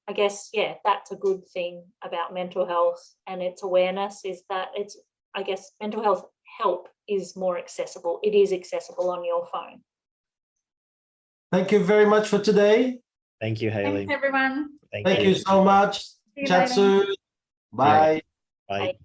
I guess, yeah, that's a good thing about mental health and its awareness, is that it's, I guess, mental health help is more accessible. It is accessible on your phone. Thank you very much for today. Thank you, Hayley. Thanks, everyone. Thank you so much. See you Chat later. soon. Bye. Bye. Bye.